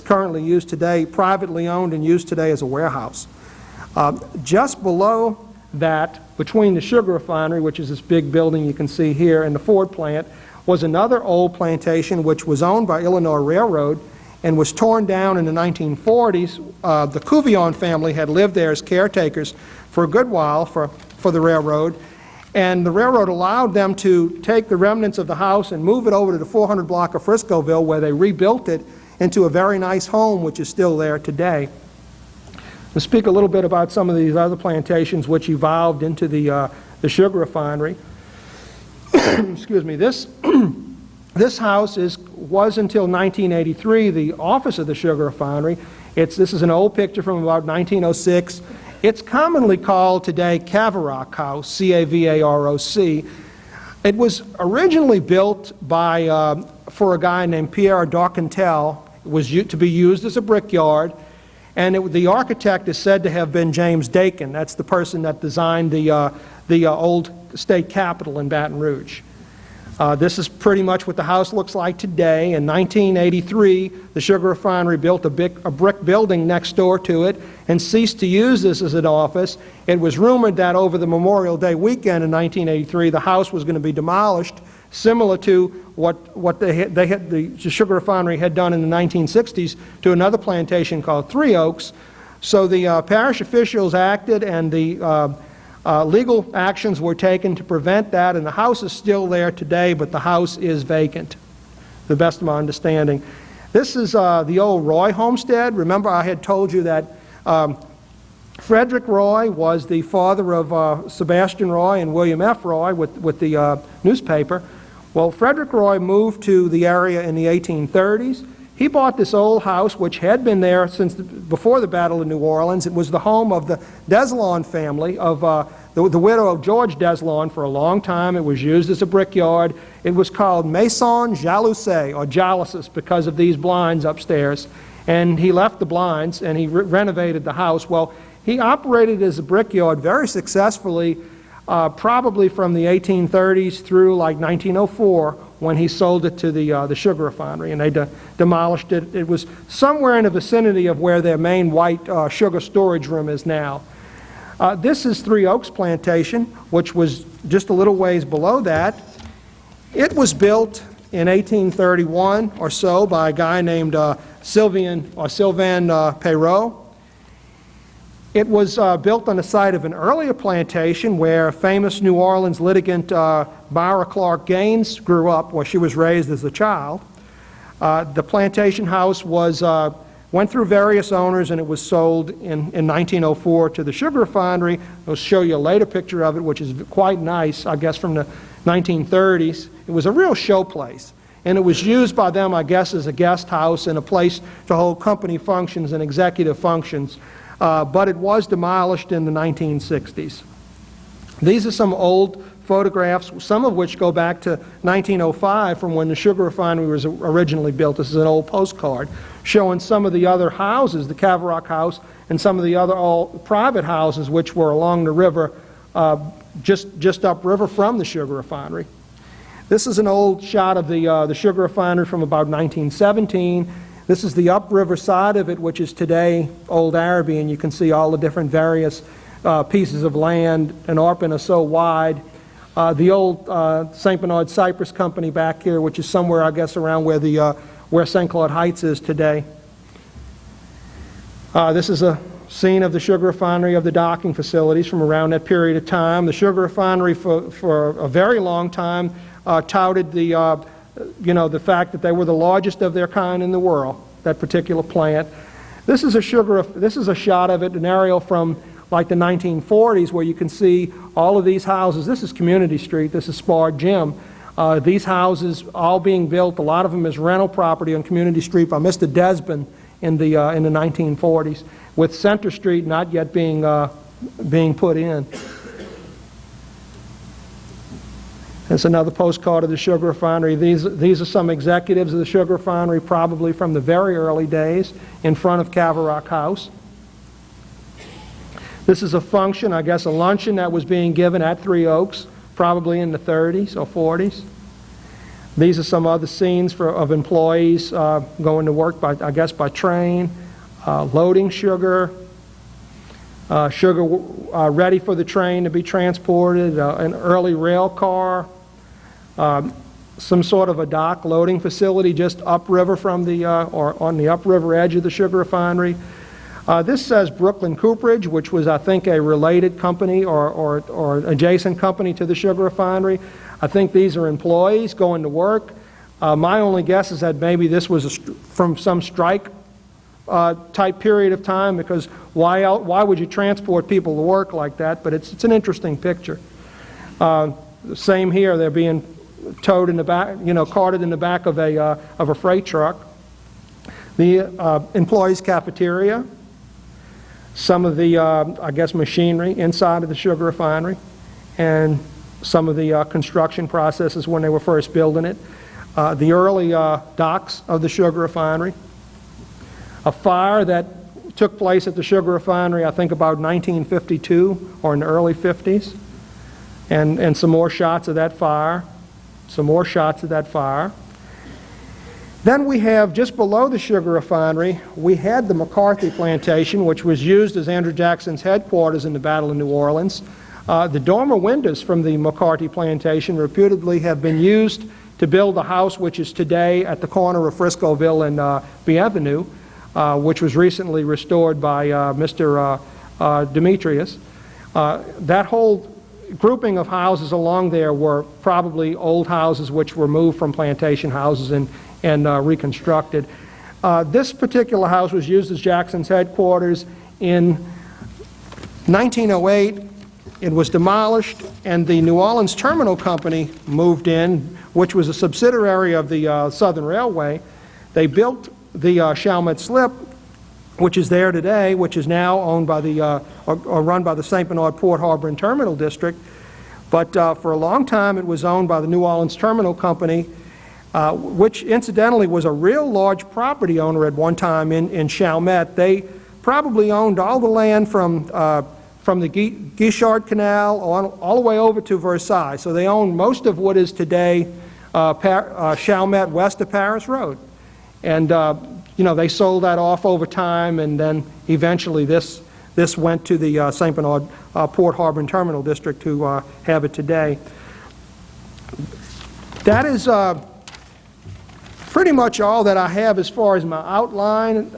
currently used today, privately owned and used today as a warehouse. Just below that, between the sugar refinery, which is this big building you can see here, and the Ford plant, was another old plantation which was owned by Illinois Railroad and was torn down in the 1940s. The Couvillon family had lived there as caretakers for a good while for the railroad, and the railroad allowed them to take the remnants of the house and move it over to the 400 block of Friscoville, where they rebuilt it into a very nice home which is still there today. I'll speak a little bit about some of these other plantations which evolved into the sugar refinery. Excuse me. This house was until 1983 the office of the sugar refinery. This is an old picture from about 1906. It's commonly called today Cavaroc House, C-A-V-A-R-O-C. It was originally built for a guy named Pierre Darcantel. It was to be used as a brickyard, and the architect is said to have been James Dakin. That's the person that designed the old state capitol in Baton Rouge. This is pretty much what the house looks like today. In 1983, the sugar refinery built a brick building next door to it and ceased to use this as an office. It was rumored that over the Memorial Day weekend in 1983, the house was going to be demolished, similar to what the sugar refinery had done in the 1960s to another plantation called Three Oaks. So the parish officials acted, and the legal actions were taken to prevent that, and the house is still there today, but the house is vacant, to the best of my understanding. This is the old Roy homestead. Remember, I had told you that Frederick Roy was the father of Sebastian Roy and William F. Roy with the newspaper. Well, Frederick Roy moved to the area in the 1830s. He bought this old house, which had been there since before the Battle of New Orleans. It was the home of the Deslon family, of the widow of George Deslon for a long time. It was used as a brickyard. It was called Maison Jalousie, or Jalouses, because of these blinds upstairs. And he left the blinds, and he renovated the house. Well, he operated as a brickyard very successfully, probably from the 1830s through like 1904, when he sold it to the sugar refinery, and they demolished it. It was somewhere in the vicinity of where their main white sugar storage room is now. This is Three Oaks Plantation, which was just a little ways below that. It was built in 1831 or so by a guy named Sylvain Perrault. It was built on the site of an earlier plantation where famous New Orleans litigant Myra Clark Gaines grew up, where she was raised as a child. The plantation house was Went through various owners, and it was sold in 1904 to the sugar refinery. I'll show you a later picture of it, which is quite nice, I guess from the 1930s. It was a real showplace, and it was used by them, I guess, as a guest house and a place to hold company functions and executive functions. But it was demolished in the 1960s. These are some old photographs, some of which go back to 1905 from when the sugar refinery was originally built. This is an old postcard showing some of the other houses, the Cavarock House and some of the other old private houses which were along the river, just upriver from the sugar refinery. This is an old shot of the sugar refinery from about 1917. This is the upriver side of it, which is today Old Arabi, and you can see all the different various pieces of land. An arpent is so wide. The old St. Bernard Cypress Company back here, which is somewhere, I guess, around where St. Claude Heights is today. This is a scene of the sugar refinery, of the docking facilities from around that period of time. The sugar refinery for a very long time touted the fact that they were the largest of their kind in the world, that particular plant. This is a shot of it, an aerial from like the 1940s, where you can see all of these houses. This is Community Street, this is Spar Gym. These houses all being built, a lot of them is rental property on Community Street by Mr. Desbin in the 1940s, with Center Street not yet being put in. There's another postcard of the sugar refinery. These are some executives of the sugar refinery, probably from the very early days, in front of Cavarock House. This is a function, I guess a luncheon that was being given at Three Oaks, probably in the 30s or 40s. These are some other scenes of employees going to work, by train, loading sugar, sugar ready for the train to be transported, an early rail car, some sort of a dock loading facility just upriver from or on the upriver edge of the sugar refinery. This says Brooklyn Cooperage, which was, I think, a related company or adjacent company to the sugar refinery. I think these are employees going to work. My only guess is that maybe this was from some strike type period of time, because why would you transport people to work like that? But it's an interesting picture. Same here, they're being towed in the back, carted in the back of a freight truck. The employees' cafeteria. Some of the, I guess, machinery inside of the sugar refinery, and some of the construction processes when they were first building it. The early docks of the sugar refinery. A fire that took place at the sugar refinery, I think about 1952 or in the early 50s. And some more shots of that fire. Some more shots of that fire. Then we have, just below the sugar refinery, we had the McCarthy plantation, which was used as Andrew Jackson's headquarters in the Battle of New Orleans. The dormer windows from the McCarthy plantation reputedly have been used to build the house which is today at the corner of Friscoville and B Avenue, which was recently restored by Mr. Demetrius. That whole grouping of houses along there were probably old houses which were moved from plantation houses and reconstructed. This particular house was used as Jackson's headquarters. In 1908, it was demolished, and the New Orleans Terminal Company moved in, which was a subsidiary of the Southern Railway. They built the Chalmette Slip, which is there today, which is now owned by or run by the St. Bernard Port Harbor and Terminal District. But for a long time, it was owned by the New Orleans Terminal Company, which incidentally was a real large property owner at one time in Chalmette. They probably owned all the land from the Guichard Canal all the way over to Versailles. So they owned most of what is today Chalmette west of Paris Road. And they sold that off over time, and then eventually this went to the St. Bernard Port Harbor and Terminal District, who have it today. That is pretty much all that I have as far as my outline.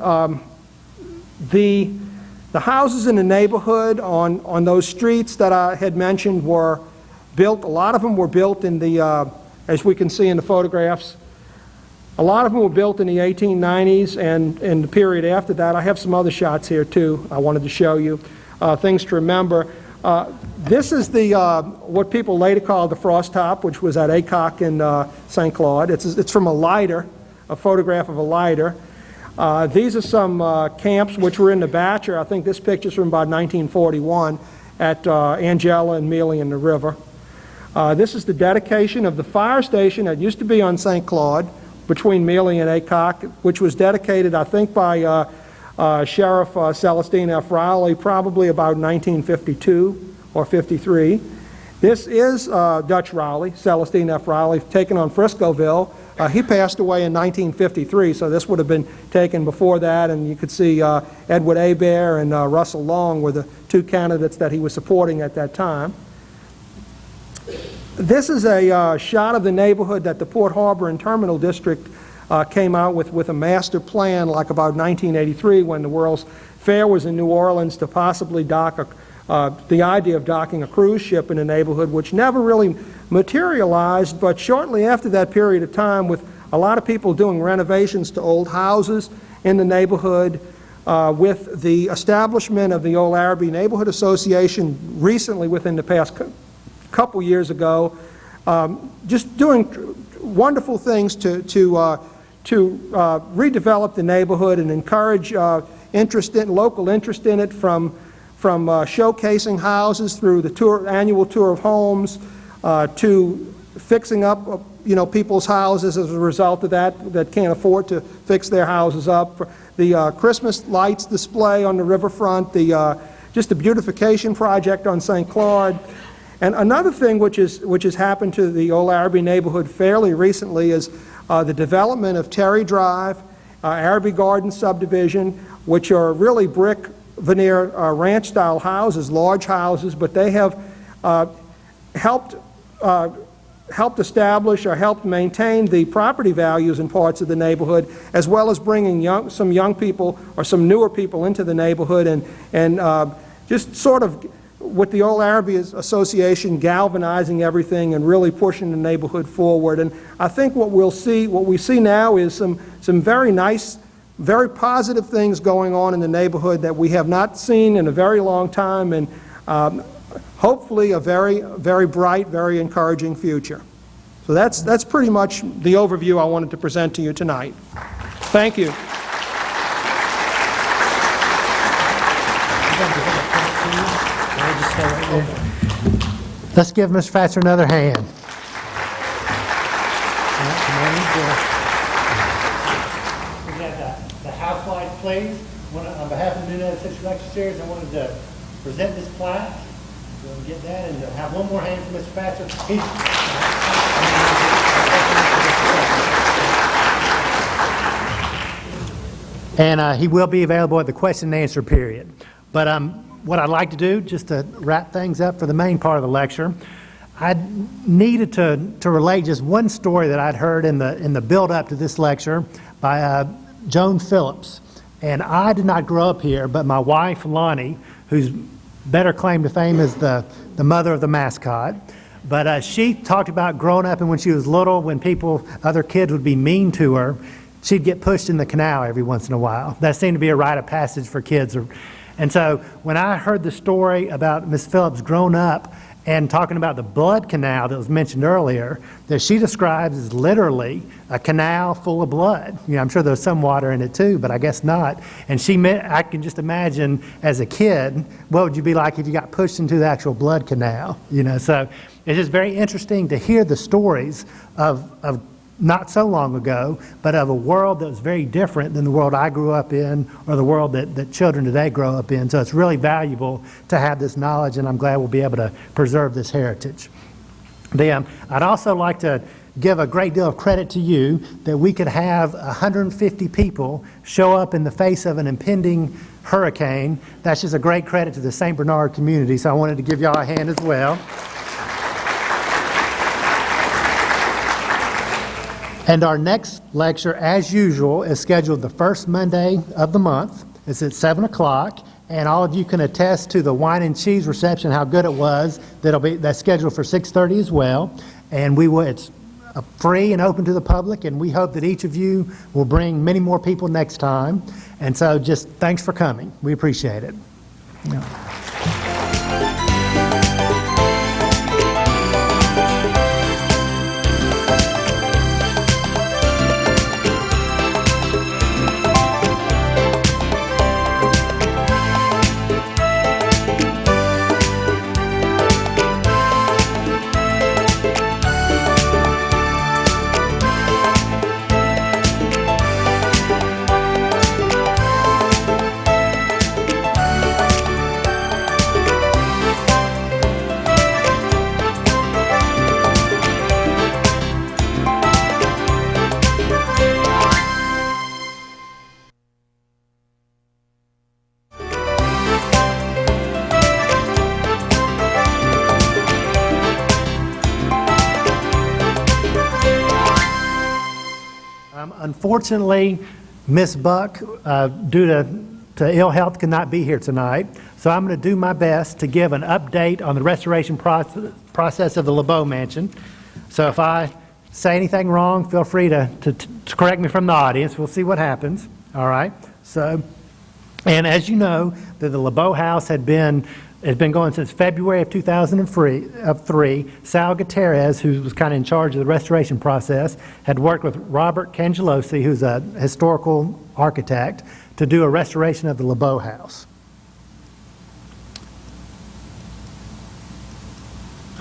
The houses in the neighborhood on those streets that I had mentioned were built, a lot of them were built in the, as we can see in the photographs, A lot of them were built in the 1890s and in the period after that. I have some other shots here too I wanted to show you, things to remember. This is the what people later called the frost top, which was at Aycock in St. Claude. It's from a lighter, a photograph of a lighter. These are some camps which were in the Batcher. I think this picture's from about 1941 at Angela and Mealy in the river. This is the dedication of the fire station that used to be on St. Claude between Mealy and Aycock, which was dedicated, I think, by Sheriff Celestine F. Rowley, probably about 1952 or 53. This is Dutch Rowley, Celestine F. Rowley, taken on Friscoville. He passed away in 1953, so this would have been taken before that, and you could see Edward Hebert and Russell Long were the two candidates that he was supporting at that time. This is a shot of the neighborhood that the Port Harbor and Terminal District came out with a master plan like about 1983 when the World's Fair was in New Orleans to possibly dock the idea of docking a cruise ship in the neighborhood, which never really materialized, but shortly after that period of time, with a lot of people doing renovations to old houses in the neighborhood, with the establishment of the Old Arabi Neighborhood Association recently within the past couple years ago, just doing wonderful things to redevelop the neighborhood and encourage local interest in it, from showcasing houses through the annual tour of homes to fixing up people's houses as a result of that can't afford to fix their houses up. The Christmas lights display on the riverfront, just the beautification project on St. Claude. And another thing which has happened to the Old Arabi neighborhood fairly recently is the development of Terry Drive, Arabi Garden subdivision, which are really brick veneer ranch-style houses, large houses, but they have helped establish or helped maintain the property values in parts of the neighborhood, as well as bringing some young people or some newer people into the neighborhood, and just sort of with the Old Arabi Association galvanizing everything and really pushing the neighborhood forward. And I think what we see now is some very nice, very positive things going on in the neighborhood that we have not seen in a very long time, and hopefully a very, very bright, very encouraging future. So that's pretty much the overview I wanted to present to you tonight. Thank you. Let's give Mr. Fatzer another hand. We have the house lights, please. On behalf of the Nunez History Lecture Series, I wanted to present this plaque. We'll get that, and have one more hand for Mr. Fatzer. And he will be available at the question and answer period. But what I'd like to do, just to wrap things up for the main part of the lecture, I needed to relate just one story that I'd heard in the build-up to this lecture by Joan Phillips. And I did not grow up here, but my wife, Lonnie, whose better claim to fame is the mother of the mascot, but she talked about growing up, and when she was little, when other kids would be mean to her, she'd get pushed in the canal every once in a while. That seemed to be a rite of passage for kids. And so when I heard the story about Miss Phillips growing up and talking about the blood canal that was mentioned earlier, that she describes as literally a canal full of blood. I'm sure there's some water in it too, but I guess not. And I can just imagine as a kid, what would you be like if you got pushed into the actual blood canal? So it's just very interesting to hear the stories of not so long ago, but of a world that was very different than the world I grew up in, or the world that children today grow up in. So it's really valuable to have this knowledge, and I'm glad we'll be able to preserve this heritage. I'd also like to give a great deal of credit to you that we could have 150 people show up in the face of an impending hurricane. That's just a great credit to the St. Bernard community, so I wanted to give y'all a hand as well. And our next lecture, as usual, is scheduled the first Monday of the month. It's at 7 o'clock, and all of you can attest to the wine and cheese reception, how good it was. That's scheduled for 6:30 as well. And it's free and open to the public, and we hope that each of you will bring many more people next time. And so just thanks for coming. We appreciate it. Yeah. Unfortunately, Miss Buck, due to ill health, cannot be here tonight. So I'm going to do my best to give an update on the restoration process of the LeBeau Mansion. So if I say anything wrong, feel free to correct me from the audience. We'll see what happens. All right. So, and as you know, the LeBeau house has been going since February of 2003. Sal Gutierrez, who was kind of in charge of the restoration process, had worked with Robert Cangelosi, who's a historical architect, to do a restoration of the LeBeau house.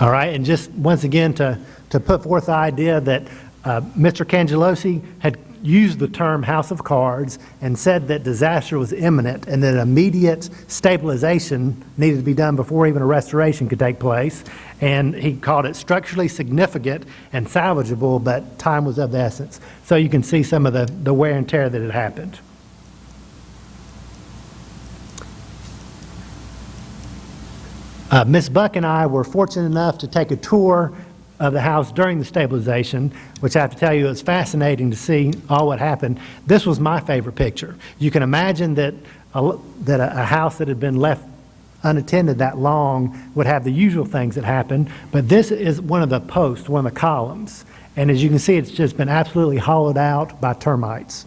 All right, and just once again to put forth the idea that Mr. Cangelosi had used the term house of cards and said that disaster was imminent and that immediate stabilization needed to be done before even a restoration could take place. And he called it structurally significant and salvageable, but time was of the essence. So you can see some of the wear and tear that had happened. Ms. Buck and I were fortunate enough to take a tour of the house during the stabilization, which I have to tell you, it was fascinating to see all what happened. This was my favorite picture. You can imagine that a house that had been left unattended that long would have the usual things that happen, but this is one of the posts, one of the columns. And as you can see, it's just been absolutely hollowed out by termites.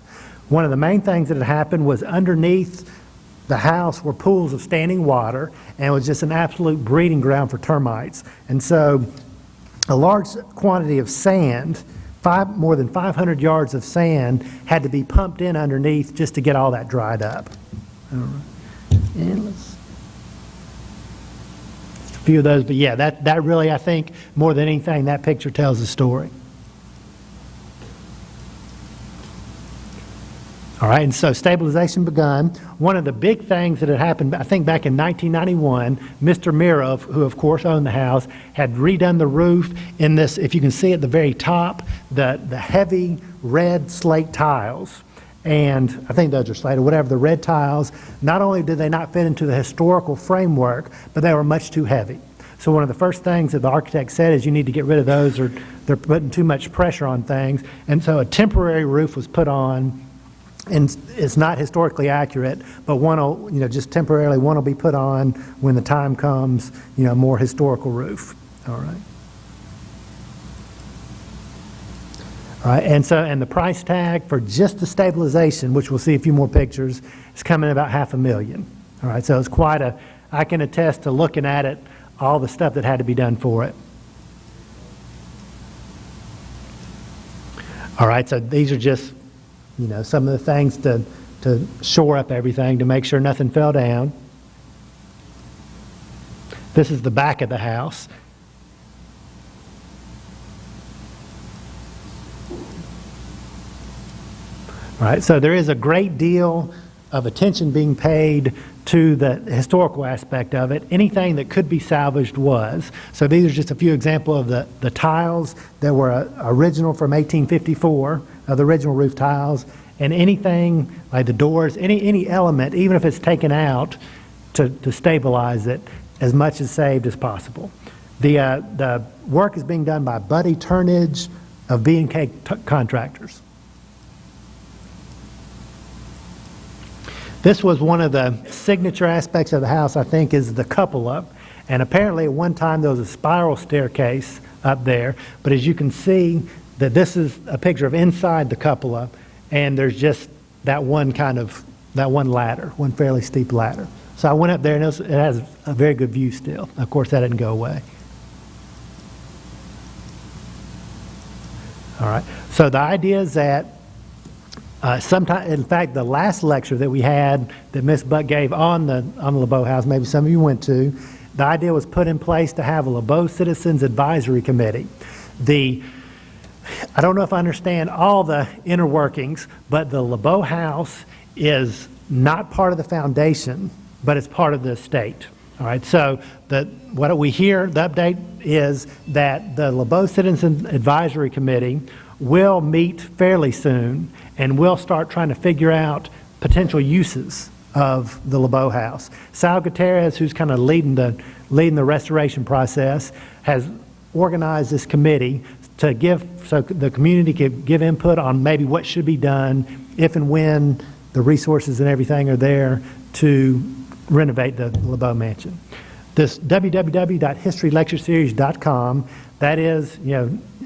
One of the main things that had happened was underneath the house were pools of standing water, and it was just an absolute breeding ground for termites. And so a large quantity of sand, more than 500 yards of sand, had to be pumped in underneath just to get all that dried up. All right. And let's, just a few of those, but yeah, that really, I think, more than anything, that picture tells the story. All right, and so stabilization begun. One of the big things that had happened, I think back in 1991, Mr. Miro, who of course owned the house, had redone the roof in this, if you can see at the very top, the heavy red slate tiles. And I think those are slate or whatever, the red tiles, not only did they not fit into the historical framework, but they were much too heavy. So one of the first things that the architect said is you need to get rid of those or they're putting too much pressure on things. And so a temporary roof was put on. And it's not historically accurate, but one will, just temporarily, one will be put on when the time comes, a more historical roof. All right. All right, and the price tag for just the stabilization, which we'll see a few more pictures, is coming in about $500,000. All right, so it's quite I can attest to looking at it, all the stuff that had to be done for it. All right, so these are just some of the things to shore up everything, to make sure nothing fell down. This is the back of the house. All right, so there is a great deal of attention being paid to the historical aspect of it. Anything that could be salvaged was. So these are just a few examples of the tiles that were original from 1854, of the original roof tiles, and anything like the doors, any element, even if it's taken out to stabilize it, as much is saved as possible. The work is being done by Buddy Turnage of B&K Contractors. This was one of the signature aspects of the house, I think, is the cupola. And apparently at one time there was a spiral staircase up there. But as you can see, that this is a picture of inside the cupola, and there's just that one ladder, one fairly steep ladder. So I went up there, and it has a very good view still. Of course, that didn't go away. All right. So the idea is that sometime, in fact, the last lecture that we had that Ms. Buck gave on the LeBeau House, maybe some of you went to, the idea was put in place to have a LeBeau Citizens Advisory Committee. I don't know if I understand all the inner workings, but the LeBeau House is not part of the foundation, but it's part of the estate. All right, so what we hear, the update is that the LeBeau Citizens Advisory Committee will meet fairly soon, and we'll start trying to figure out potential uses of the LeBeau House. Sal Gutierrez, who's kind of leading the restoration process, has organized this committee so the community could give input on maybe what should be done if and when the resources and everything are there to renovate the LeBeau Mansion. This www.historylectureseries.com, that is,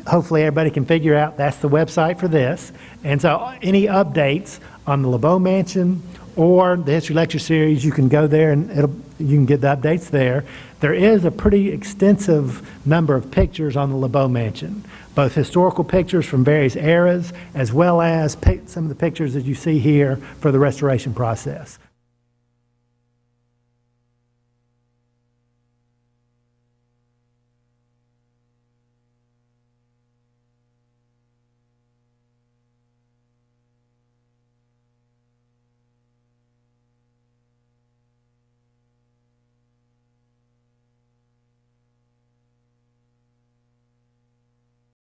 hopefully everybody can figure out that's the website for this. And so any updates on the LeBeau Mansion or the History Lecture Series, you can go there and you can get the updates there. There is a pretty extensive number of pictures on the LeBeau Mansion, both historical pictures from various eras, as well as some of the pictures that you see here for the restoration process.